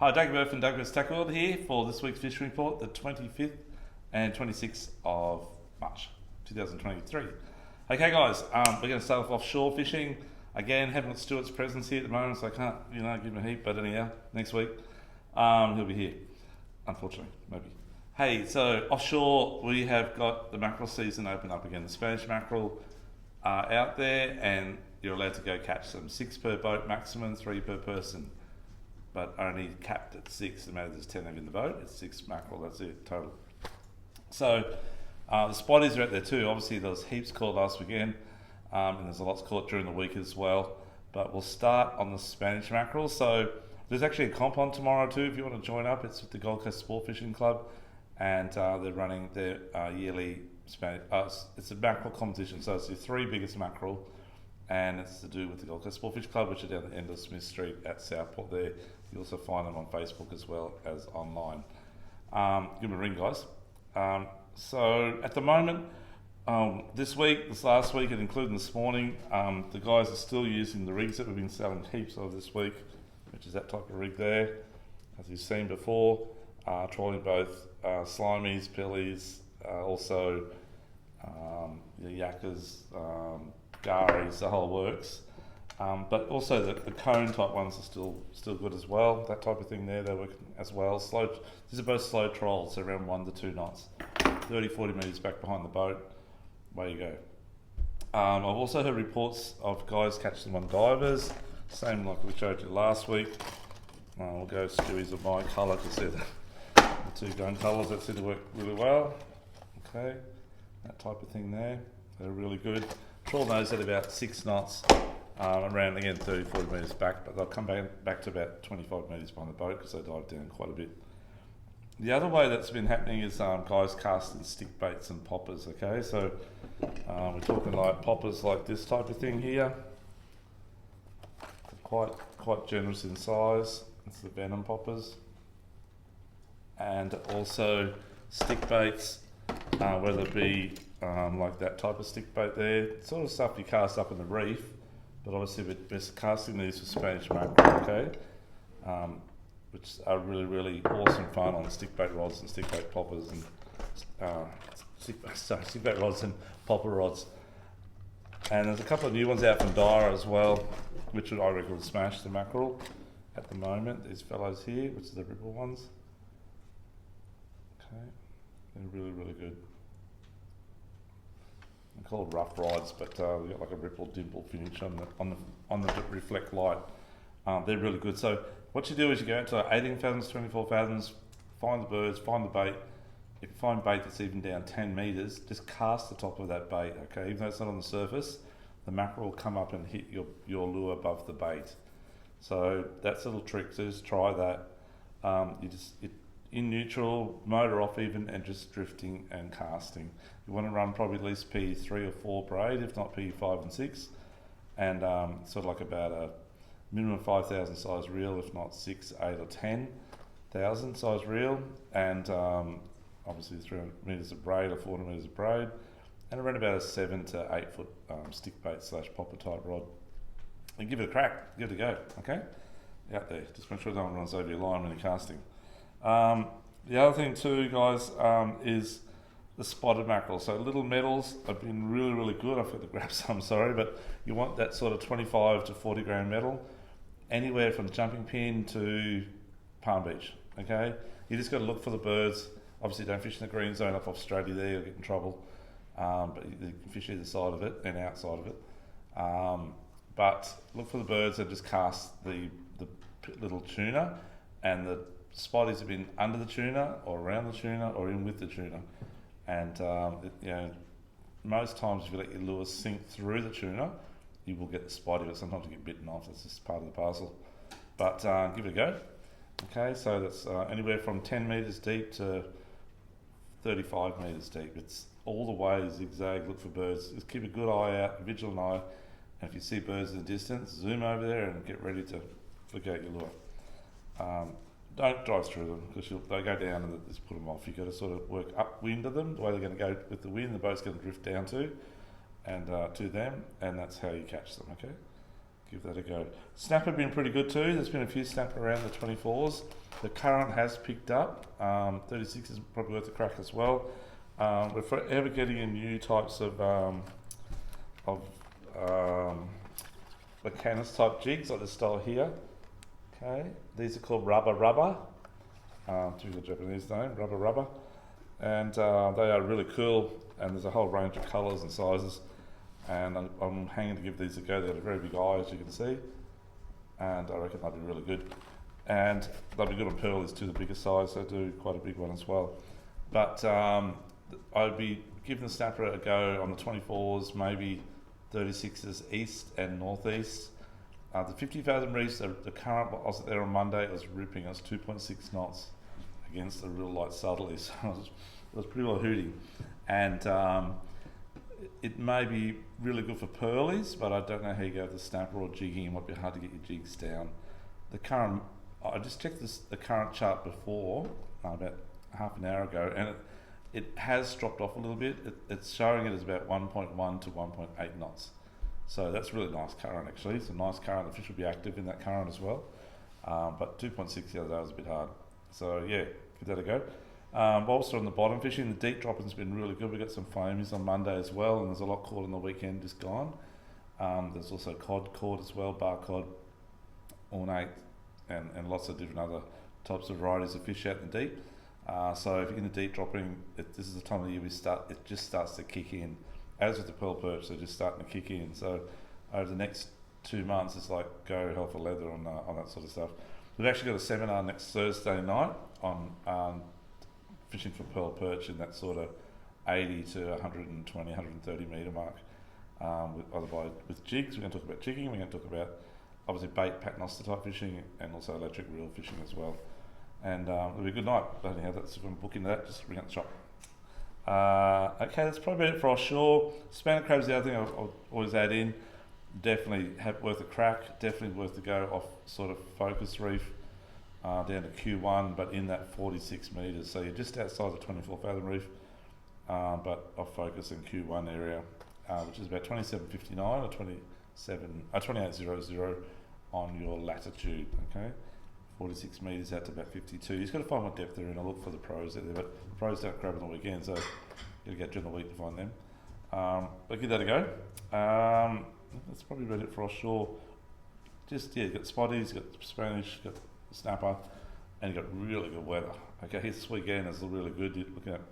Hi, Doug Murphy and Douglas Tackleworld here for this week's fishing report, the 25th and 26th of March 2023. Okay guys, we're going to start off offshore fishing. Again, haven't got Stuart's presence here at the moment, so I can't, give him a heap, but anyhow, next week, he'll be here, unfortunately, maybe. Hey, so offshore, we have got the mackerel season open up again. The Spanish mackerel are out there and you're allowed to go catch them. 6 per boat maximum, 3 per person, but only capped at 6. No matter there's 10 of them in the boat, it's 6 mackerel, that's it, total. So the spotties are out there too. Obviously there was heaps caught last weekend, and there's a lot caught during the week as well. But we'll start on the Spanish mackerel. So there's actually a comp on tomorrow too if you want to join up. It's with the Gold Coast Sport Fishing Club, and they're running their yearly Spanish, it's a mackerel competition. So it's the 3 biggest mackerel, and it's to do with the Gold Coast Sport Fishing Club, which are down the end of Smith Street at Southport there. You also find them on Facebook as well as online. Give them a ring, guys. So at the moment, this last week, and including this morning, the guys are still using the rigs that we've been selling heaps of this week, which is that type of rig there, as you've seen before, trawling both slimies, pillies, also yakkers, garies, the whole works. But also the cone type ones are still good as well. That type of thing there, they're working as well. These are both slow trolls, so around 1 to 2 knots. 30, 40 metres back behind the boat. Way you go. I've also heard reports of guys catching them on divers, same like we showed you last week. We'll go Stewies of my colour to see the 2 gun colours that seem to work really well. Okay, that type of thing there. They're really good. Trawl those at about 6 knots. Around again 30, 40 metres back, but they'll come back to about 25 metres behind the boat because they dive down quite a bit. The other way that's been happening is guys casting stick baits and poppers, okay? So we're talking like poppers like this type of thing here. Quite generous in size. It's the venom poppers. And also stick baits, whether it be like that type of stick bait there, sort of stuff you cast up in the reef. But obviously we're casting these for Spanish mackerel, okay? Which are really, really awesome fun on stick bait rods and stick bait poppers and stick bait rods and popper rods. And there's a couple of new ones out from Dyer as well, which I reckon would smash the mackerel at the moment. These fellows here, which are the ripple ones. Okay, they're really, really good. They're called rough rides, but they've got like a ripple dimple finish on the reflect light. They're really good. So what you do is you go out to 18 fathoms, 24 fathoms, find the birds, find the bait. If you find bait that's even down 10 metres, just cast the top of that bait, okay? Even though it's not on the surface, the mackerel will come up and hit your lure above the bait. So that's a little trick, so just try that. In neutral, motor off even, and just drifting and casting. You want to run probably at least P3 or 4 braid, if not P5 and 6, and sort of like about a minimum 5,000 size reel, if not 6, 8 or 10,000 size reel, and obviously 300 metres of braid or 400 metres of braid, and around about a 7 to 8 foot stick bait / popper type rod. And give it a crack, give it a go, okay? Out there, just make sure no one runs over your line when you're casting. The other thing too, guys, is the spotted mackerel. So little metals have been really, really good. I forgot to grab some, sorry, but you want that sort of 25 to 40 gram metal, anywhere from jumping pin to Palm Beach, okay? You just got to look for the birds. Obviously don't fish in the green zone up off Australia there, you'll get in trouble. But you can fish either side of it and outside of it. But look for the birds and just cast the little tuna, and the spotties have been under the tuna or around the tuna or in with the tuna. And most times if you let your lure sink through the tuna, you will get the spotty, but sometimes you get bitten off. That's just part of the parcel. But give it a go. Okay, so that's anywhere from 10 metres deep to 35 metres deep. It's all the way zigzag, look for birds. Just keep a good eye out, a vigilant eye, and if you see birds in the distance, zoom over there and get ready to flick out your lure. Don't drive through them because they'll go down and just put them off. You've got to sort of work upwind of them, the way they're going to go with the wind, the boat's going to drift down to, and to them, and that's how you catch them, okay? give that a go. Snapper been pretty good too. There's been a few snapper around the 24s. The current has picked up. 36 is probably worth a crack as well. We're forever getting in new types of Mechanis type jigs like this style here. Okay, these are called rubber. Typical Japanese name, rubber. And they are really cool. And there's a whole range of colours and sizes. And I'm hanging to give these a go. They've got a very big eye, as you can see. And I reckon they'll be really good. And they'll be good on pearlies too, the bigger size. They do quite a big one as well. But I'd be giving the snapper a go on the 24s, maybe 36s east and northeast. The 50,000 reefs, the current, I was there on Monday, it was ripping. It was 2.6 knots against the real light southerlies. It was pretty well hooting. And it may be really good for pearlies, but I don't know how you go with the snapper or jigging. It might be hard to get your jigs down. The current, I just checked the current chart before, about half an hour ago, and it has dropped off a little bit. It's showing it as about 1.1 to 1.8 knots. So that's really nice current actually. It's a nice current. The fish will be active in that current as well. But 2.6 the other day was a bit hard. So yeah, give that a go. Whilst on the bottom fishing, the deep dropping's been really good. We got some foamies on Monday as well, and there's a lot caught on the weekend just gone. There's also cod caught as well, bar cod, ornate, and lots of different other types of varieties of fish out in the deep. So if you're in the deep dropping, this is the time of the year it just starts to kick in. As with the pearl perch, they're just starting to kick in. So over the next 2 months, it's like go hell for leather on that sort of stuff. We've actually got a seminar next Thursday night on fishing for pearl perch in that sort of 80 to 120, 130 metre mark. With jigs, we're going to talk about jigging, we're going to talk about obviously bait, paternoster type fishing, and also electric reel fishing as well. And it'll be a good night. But anyhow, that's if I'm booking that, just ring up the shop. Okay, that's probably it for offshore. Spanish crab's the other thing I'll always add in. Definitely worth a crack. Definitely worth to go off sort of focus reef down to Q1, but in that 46 metres. So you're just outside the 24 fathom reef, but off focus in Q1 area, which is about 27.59 or 28.00 on your latitude. Okay. 46 metres out to about 52. You've got to find what depth they're in. I look for the pros out there, but the pros don't grab on the weekend, so you've got to get during the week to find them. But give that a go. That's probably about it for offshore. Just, yeah, you've got spotties, you've got Spanish, you've got snapper, and you've got really good weather. Okay, this weekend is really good. You're looking at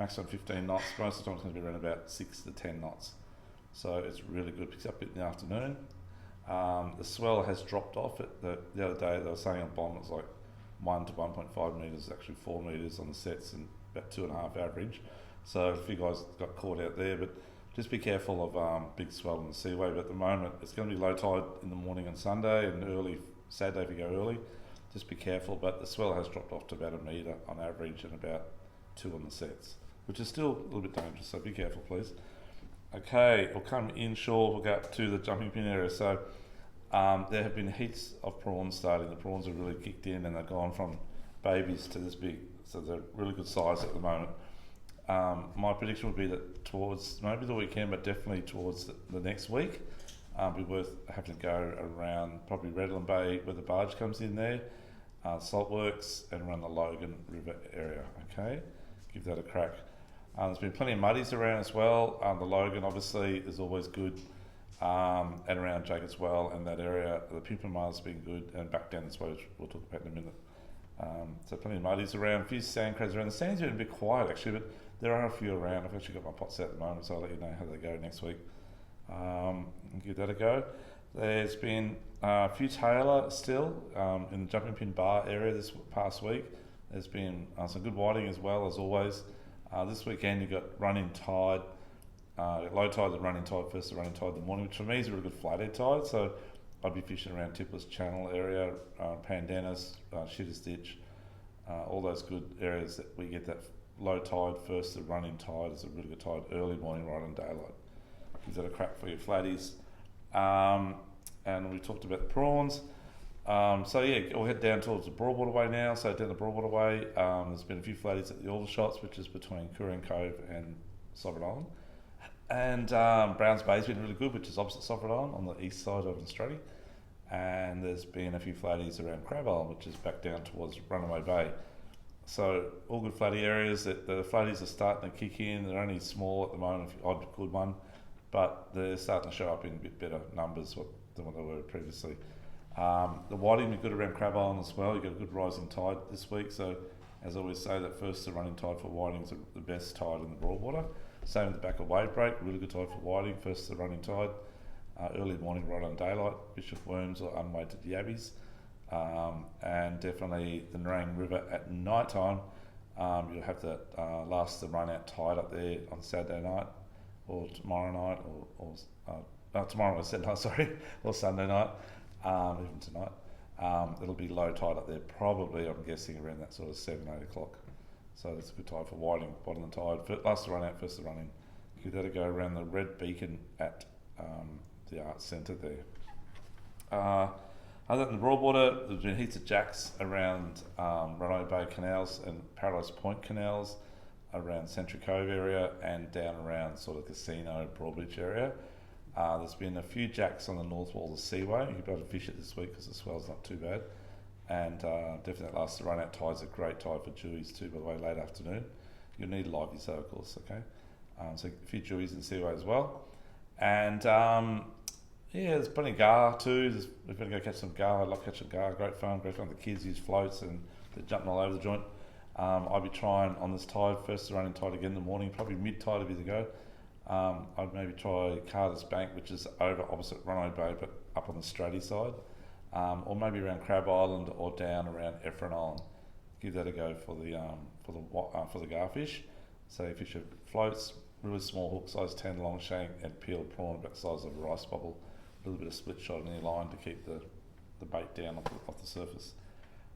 maximum 15 knots. Most of the time it's going to be around about 6 to 10 knots. So it's really good. Picks up a bit in the afternoon. The swell has dropped off. The other day they were saying on bottom it was like 1 to 1.5 metres, actually 4 metres on the sets and about 2.5 average. So a few guys got caught out there, but just be careful of big swell in the seaway. But at the moment it's going to be low tide in the morning on Sunday and early Saturday if you go early. Just be careful, but the swell has dropped off to about 1 metre on average and about 2 on the sets, which is still a little bit dangerous, so be careful please. Okay, we'll come inshore, we'll go up to the jumping pin area. So there have been heaps of prawns starting. The prawns have really kicked in and they've gone from babies to this big, so they're really good size at the moment. My prediction would be that towards maybe the weekend, but definitely towards the next week, be worth having to go around probably Redland Bay where the barge comes in there, Saltworks, and around the Logan River area. Okay, give that a crack. There's been plenty of muddies around as well. The Logan obviously is always good, and around Jacobs Well and that area. The Pimpama's been good, and back down this way, which we'll talk about in a minute. So plenty of muddies around, a few sand crabs around. The sand's been a bit quiet actually, but there are a few around. I've actually got my pots out at the moment, so I'll let you know how they go next week. Give that a go. There's been a few tailor still in the jumping pin bar area this past week. There's been some good whiting as well as always. This weekend you've got running tide, low tide, the running tide first, the running tide in the morning, which for me is a really good flathead tide. So I'd be fishing around Tipler's Channel area, Pandanus, Shitter's Ditch, all those good areas that we get that low tide first, the running tide is a really good tide, early morning right on daylight. Gives that a crack for your flatties. And we talked about the prawns. So yeah, we'll head down towards the Broadwater Way now. So down the Broadwater Way, there's been a few flatties at the Aldershots, which is between Cooreen Cove and Sovereign Island. And Browns Bay's been really good, which is opposite Sovereign Island on the east side of Australia. and there's been a few flatties around Crab Island, which is back down towards Runaway Bay. So all good flatty areas. That the flatties are starting to kick in. They're only small at the moment, if odd good one, but they're starting to show up in a bit better numbers than what they were previously. The whiting are good around Crab Island as well. You got a good rising tide this week, so as I always say, that first the running tide for whiting is the best tide in the Broadwater. Same with the back of wave break, really good tide for whiting. First the running tide, early morning right on daylight, Bishop Worms or unweighted yabbies, and definitely the Nerang River at night time. You'll have that last the run out tide up there on Saturday night or tomorrow night or tomorrow I said no, sorry, or Sunday night, even tonight. It'll be low tide up there, probably, I'm guessing, around that sort of 7, 8 o'clock. So that's a good tide for whiting, bottom of the tide. Last to run out, first to run in. Give that a go around the red beacon at the Arts Centre there. Other than the Broadwater, there's been heaps of jacks around Runaway Bay canals and Paradise Point canals around Century Cove area and down around sort of Casino, Broadbeach area. There's been a few jacks on the north wall of the Seaway. You'll be able to fish it this week because the swell's not too bad. And definitely that last run out tide's a great tide for jewies too, by the way, late afternoon. You'll need liveys though, of course, okay? So a few jewies in the Seaway as well. And there's plenty of gar too. We're going to go catch some gar. I love catching gar, great fun. The kids use floats and they're jumping all over the joint. I'll be trying on this tide, first the running tide again in the morning, probably mid-tide if you to go. I'd maybe try Carter's Bank, which is over opposite Runaway Bay, but up on the Stratty side, or maybe around Crab Island or down around Effron Island. Give that a go for the garfish. So you fish floats, really small hook size 10 long shank, and peeled prawn about the size of a rice bubble. A little bit of split shot in your line to keep the bait down off the surface.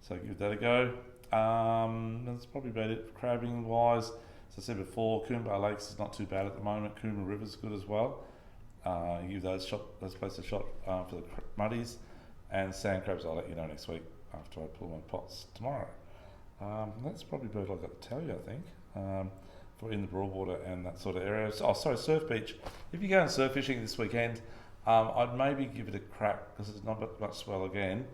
So give that a go. That's probably about it crabbing wise. As I said before, Coomba Lakes is not too bad at the moment. Coomba River's good as well. Give those places a shot for the muddies. And sand crabs I'll let you know next week after I pull my pots tomorrow. That's probably about all I've got to tell you, I think, for in the Broadwater and that sort of area. Surf Beach. If you're going surf fishing this weekend, I'd maybe give it a crack because there's not much swell again.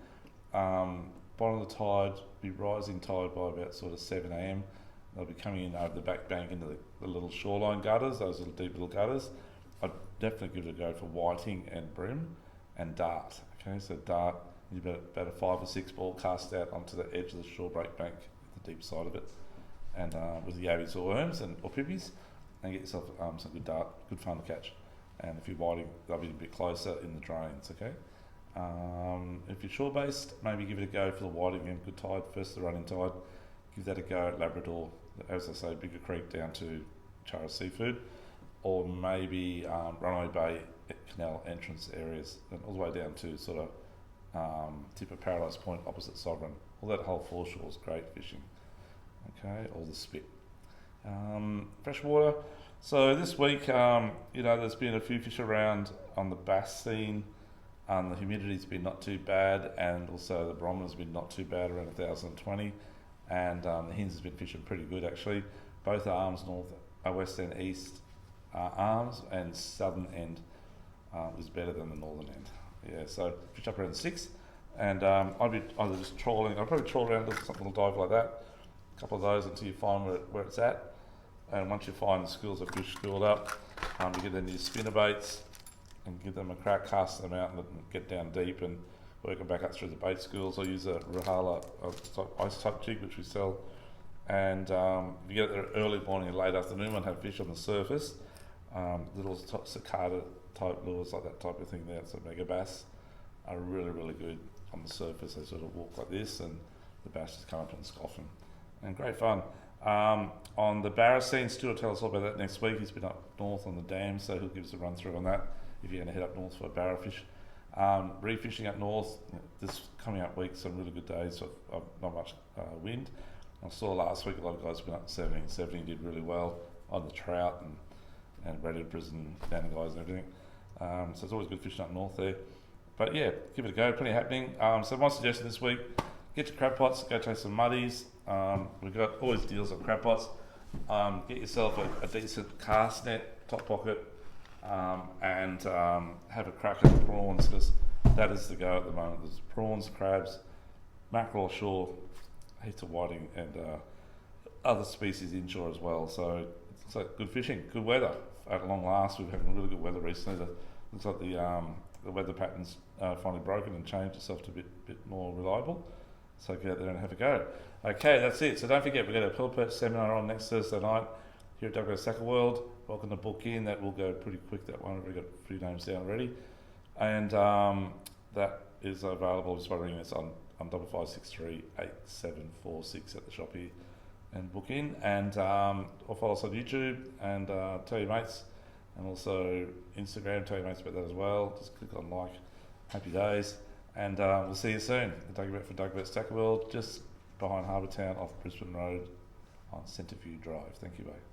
Bottom of the tide, be rising tide by about sort of 7 a.m. They'll be coming in over the back bank into the little shoreline gutters, those little deep little gutters. I'd definitely give it a go for whiting and bream and dart. Okay, so dart, you've got about a 5 or 6 ball cast out onto the edge of the shore break bank, the deep side of it, and with the yabbies or worms or pippies, and get yourself some good dart, good fun to catch. And if you're whiting, they'll be a bit closer in the drains, okay? If you're shore-based, maybe give it a go for the whiting again, good tide, first the running tide. Give that a go at Labrador, as I say, Bigger Creek down to Chara Seafood, or maybe Runaway Bay Canal entrance areas, and all the way down to sort of tip of Paradise Point opposite Sovereign. All that whole foreshore is great fishing, okay, all the spit. Freshwater. So this week, there's been a few fish around on the bass scene. The humidity's been not too bad, and also the barometer's been not too bad, around 1,020. And the hens has been fishing pretty good actually. Both arms, west and east arms, and southern end is better than the northern end. Yeah, so fish up around 6, and I'd be either just trawling. I'd probably trawl around with something little dive like that, a couple of those until you find where it's at. And once you find the schools of fish schooled up, you get them these spinner baits and give them a crack, cast them out and let them get down deep and work them back up through the bait schools. I use a Rahala ice type jig which we sell, and if you get there early morning and late afternoon and have fish on the surface, little cicada type lures like that type of thing there, so mega bass are really, really good on the surface. They sort of walk like this and the bass just come up and scoff them, and great fun. On the Barra scene, Stuart will tell us all about that next week. He's been up north on the dam, so he'll give us a run through on that if you're going to head up north for a Barra fish. Reef-fishing up north, this coming up week, some really good days of not much wind. I saw last week a lot of guys went up to 17, did really well on the trout and reddippers and down guys and everything. So it's always good fishing up north there. But yeah, give it a go, plenty happening. So my suggestion this week, get your crab pots, go chase some muddies. We've got always deals on crab pots. Get yourself a decent cast net, top pocket, and have a crack at the prawns, because that is the go at the moment. There's prawns, crabs, mackerel ashore, heaps of whiting, and other species inshore as well. So it's like good fishing, good weather. At long last, we've had really good weather recently. Looks like the weather patterns finally broken and changed itself to a bit more reliable. So get out there and have a go. Okay, that's it. So don't forget, we've got a Pearl Perch seminar on next Thursday night here at WA Sacker World. Welcome to book in. That will go pretty quick, that one. We've got a few names down already. And that is available just by ringing us on 5563 8746 at the shop here and book in. And or follow us on YouTube and tell your mates. And also Instagram, tell your mates about that as well. Just click on like. Happy days. And we'll see you soon. Take you back for Doug Sacker World, just behind Harbour Town off Brisbane Road on Centreview Drive. Thank you, mate.